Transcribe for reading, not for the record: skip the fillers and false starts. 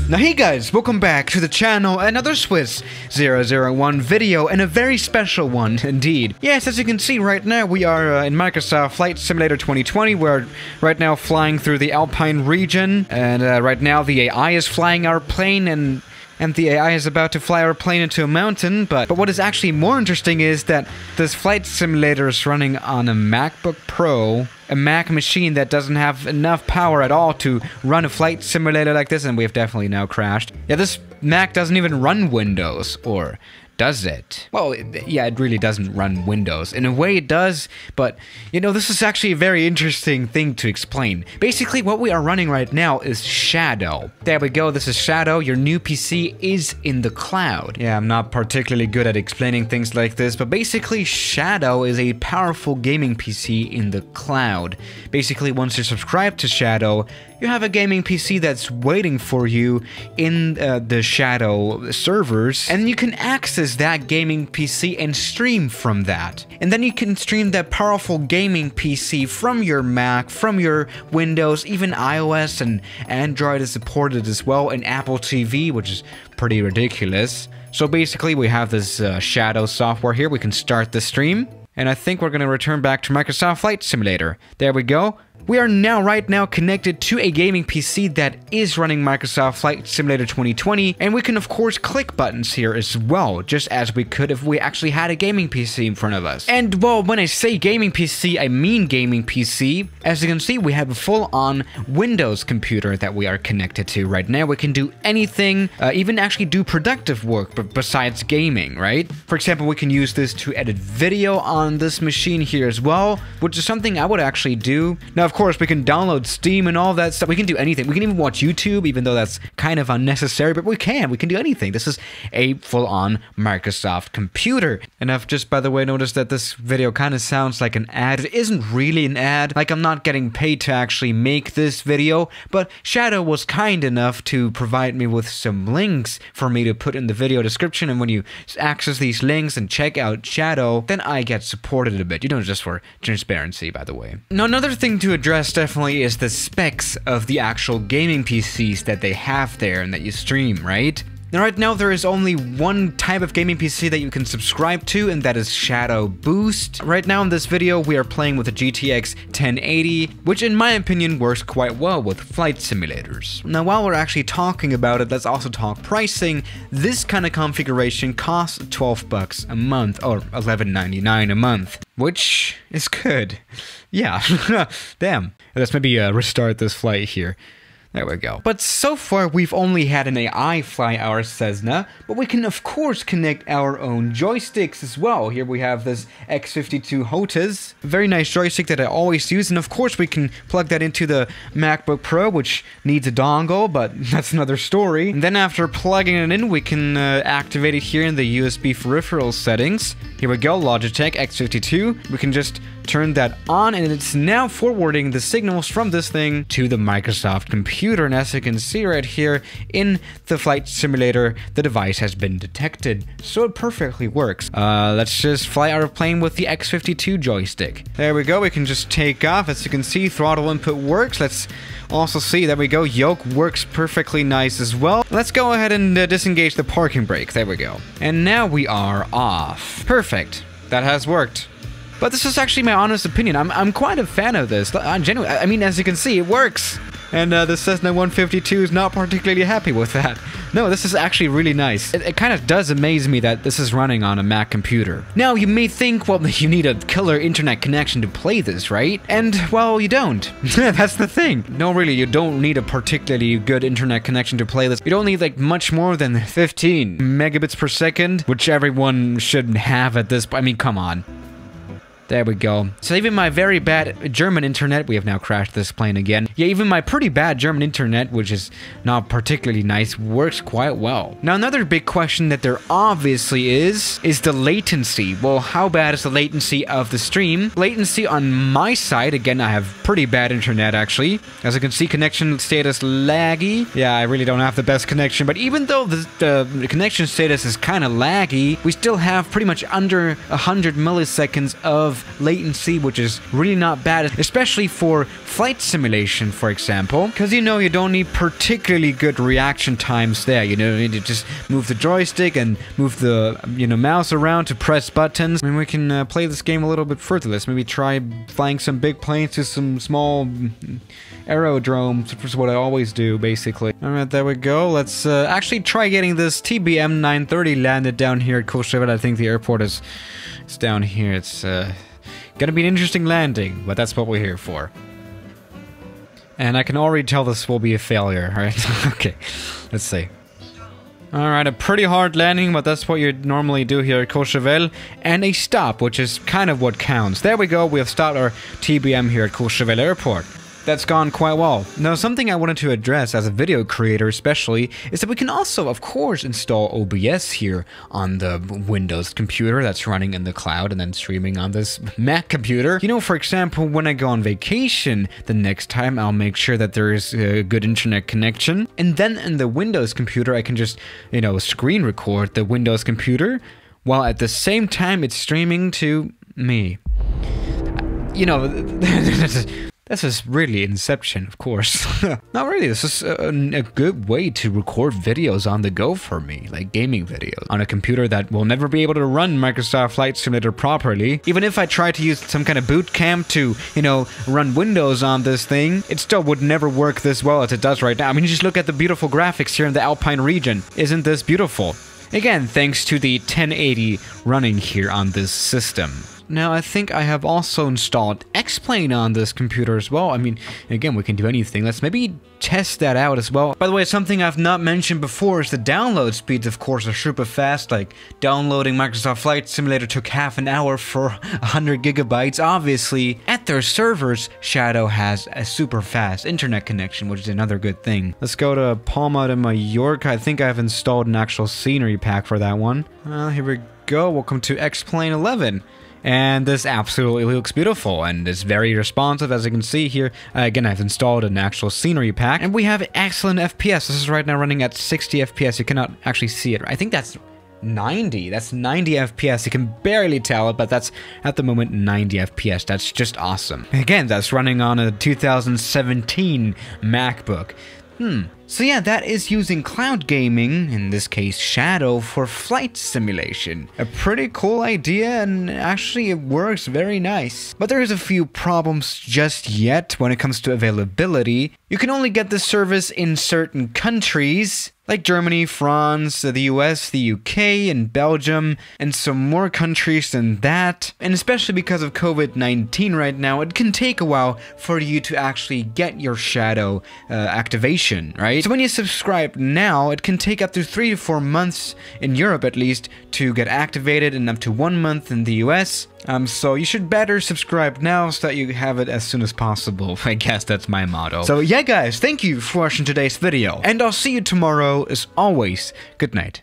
Now hey guys, welcome back to the channel, another Swiss 001 video, and a very special one indeed. Yes, as you can see right now, we are in Microsoft Flight Simulator 2020. We're right now flying through the Alpine region, and right now the AI is flying our plane, and the AI is about to fly our plane into a mountain, but what is actually more interesting is that this flight simulator is running on a MacBook Pro, a Mac machine that doesn't have enough power at all to run a flight simulator like this, and we have definitely now crashed. Yeah, this Mac doesn't even run Windows, or does it? Well, yeah, it really doesn't run Windows. In a way it does, but, you know, this is actually a very interesting thing to explain. Basically, what we are running right now is Shadow. There we go, this is Shadow. Your new PC is in the cloud. Yeah, I'm not particularly good at explaining things like this, but basically, Shadow is a powerful gaming PC in the cloud. Basically, once you subscribe to Shadow, you have a gaming PC that's waiting for you in the Shadow servers, and you can access that gaming PC and stream from that. And then you can stream that powerful gaming PC from your Mac, from your Windows, even iOS and Android is supported as well, and Apple TV, which is pretty ridiculous. So basically we have this Shadow software here. We can start the stream, and I think we're going to return back to Microsoft Flight Simulator. There we go. We are right now connected to a gaming PC that is running Microsoft Flight Simulator 2020, and we can of course click buttons here as well, just as we could if we actually had a gaming PC in front of us. And well, when I say gaming PC, I mean gaming PC. As you can see, we have a full-on Windows computer that we are connected to right now. We can do anything, even actually do productive work, but besides gaming, right? For example, we can use this to edit video on this machine here as well, which is something I would actually do. Now, of course, we can download Steam and all that stuff. We can do anything. We can even watch YouTube, even though that's kind of unnecessary, but we can do anything. This is a full-on Microsoft computer. And I've just, by the way, noticed that this video kind of sounds like an ad. It isn't really an ad. Like, I'm not getting paid to actually make this video, but Shadow was kind enough to provide me with some links for me to put in the video description, and when you access these links and check out Shadow, then I get supported a bit. You know, just for transparency, by the way. Now, another thing to address definitely is the specs of the actual gaming PCs that they have there and that you stream, right? Now, right now, there is only one type of gaming PC that you can subscribe to, and that is Shadow Boost. Right now in this video, we are playing with a GTX 1080, which in my opinion works quite well with flight simulators. Now, while we're actually talking about it, let's also talk pricing. This kind of configuration costs 12 bucks a month, or $11.99 a month, which is good. Yeah, damn. Let's maybe restart this flight here. There we go. But so far, we've only had an AI fly our Cessna, but we can of course connect our own joysticks as well. Here we have this X52 HOTAS, a very nice joystick that I always use, and of course we can plug that into the MacBook Pro, which needs a dongle, but that's another story. And then after plugging it in, we can activate it here in the USB peripheral settings. Here we go, Logitech X52. We can just turn that on, and it's now forwarding the signals from this thing to the Microsoft computer. And as you can see right here in the flight simulator, the device has been detected, so it perfectly works. Let's just fly our plane with the X52 joystick. There we go, we can just take off. As you can see, throttle input works. Let's also see, there we go, yoke works perfectly nice as well. Let's go ahead and disengage the parking brake. There we go. And now we are off. Perfect. That has worked. But this is actually my honest opinion. I'm quite a fan of this. I'm genuine. I mean, as you can see, it works. And the Cessna 152 is not particularly happy with that. No, this is actually really nice. It kind of does amaze me that this is running on a Mac computer. Now, you may think, well, you need a killer internet connection to play this, right? And, well, you don't. That's the thing. No, really, you don't need a particularly good internet connection to play this. You don't need, like, much more than 15 megabits per second, which everyone should have at this point. I mean, come on. There we go. So even my very bad German internet, we have now crashed this plane again. Yeah, even my pretty bad German internet, which is not particularly nice, works quite well. Now, another big question that there obviously is the latency. Well, how bad is the latency of the stream? Latency on my side, again, I have pretty bad internet actually. As you can see, connection status laggy. Yeah, I really don't have the best connection, but even though the connection status is kind of laggy, we still have pretty much under 100 milliseconds of of latency, which is really not bad, especially for flight simulation, for example, because you know you don't need particularly good reaction times there. You know, you need to just move the joystick and move the mouse around to press buttons. I mean, we can play this game a little bit further. Let's maybe try flying some big planes to some small aerodromes, which is what I always do, basically. Alright, there we go. Let's actually try getting this TBM 930 landed down here at Kohlbrenner. I think the airport is down here. It's gonna be an interesting landing, but that's what we're here for. And I can already tell this will be a failure, right? Okay, let's see. Alright, a pretty hard landing, but that's what you normally do here at Courchevel. And a stop, which is kind of what counts. There we go, we have stopped our TBM here at Courchevel Airport. That's gone quite well. Now, something I wanted to address as a video creator especially is that we can also, of course, install OBS here on the Windows computer that's running in the cloud and then streaming on this Mac computer. You know, for example, when I go on vacation, the next time I'll make sure that there is a good internet connection. And then in the Windows computer, I can just, screen record the Windows computer while at the same time it's streaming to me. This is really Inception, of course. Not really, this is a good way to record videos on the go for me, like gaming videos, on a computer that will never be able to run Microsoft Flight Simulator properly. Even if I try to use some kind of boot camp to, run Windows on this thing, it still would never work this well as it does right now. I mean, you just look at the beautiful graphics here in the Alpine region. Isn't this beautiful? Again, thanks to the 1080 running here on this system. Now, I think I have also installed X-Plane on this computer as well. I mean, again, we can do anything. Let's maybe test that out as well. By the way, something I've not mentioned before is the download speeds, of course, are super fast. Like, downloading Microsoft Flight Simulator took half an hour for 100 gigabytes. Obviously, at their servers, Shadow has a super fast internet connection, which is another good thing. Let's go to Palma de Mallorca. I think I've installed an actual scenery pack for that one. Here we go. Welcome to X-Plane 11. And this absolutely looks beautiful and is very responsive, as you can see here. Again, I've installed an actual scenery pack, and we have excellent FPS. This is right now running at 60 FPS. You cannot actually see it. I think that's 90. That's 90 FPS. You can barely tell it, but that's at the moment 90 FPS. That's just awesome. Again, that's running on a 2017 MacBook. So yeah, that is using cloud gaming, in this case Shadow, for flight simulation. A pretty cool idea, and actually it works very nice. But there's a few problems just yet when it comes to availability. You can only get this service in certain countries, like Germany, France, the US, the UK, and Belgium, and some more countries than that. And especially because of COVID-19 right now, it can take a while for you to actually get your Shadow activation, right? So when you subscribe now, it can take up to 3 to 4 months, in Europe at least, to get activated, and up to 1 month in the US. So you should better subscribe now so that you have it as soon as possible. I guess that's my motto. So yeah guys, thank you for watching today's video, and I'll see you tomorrow. As always, good night.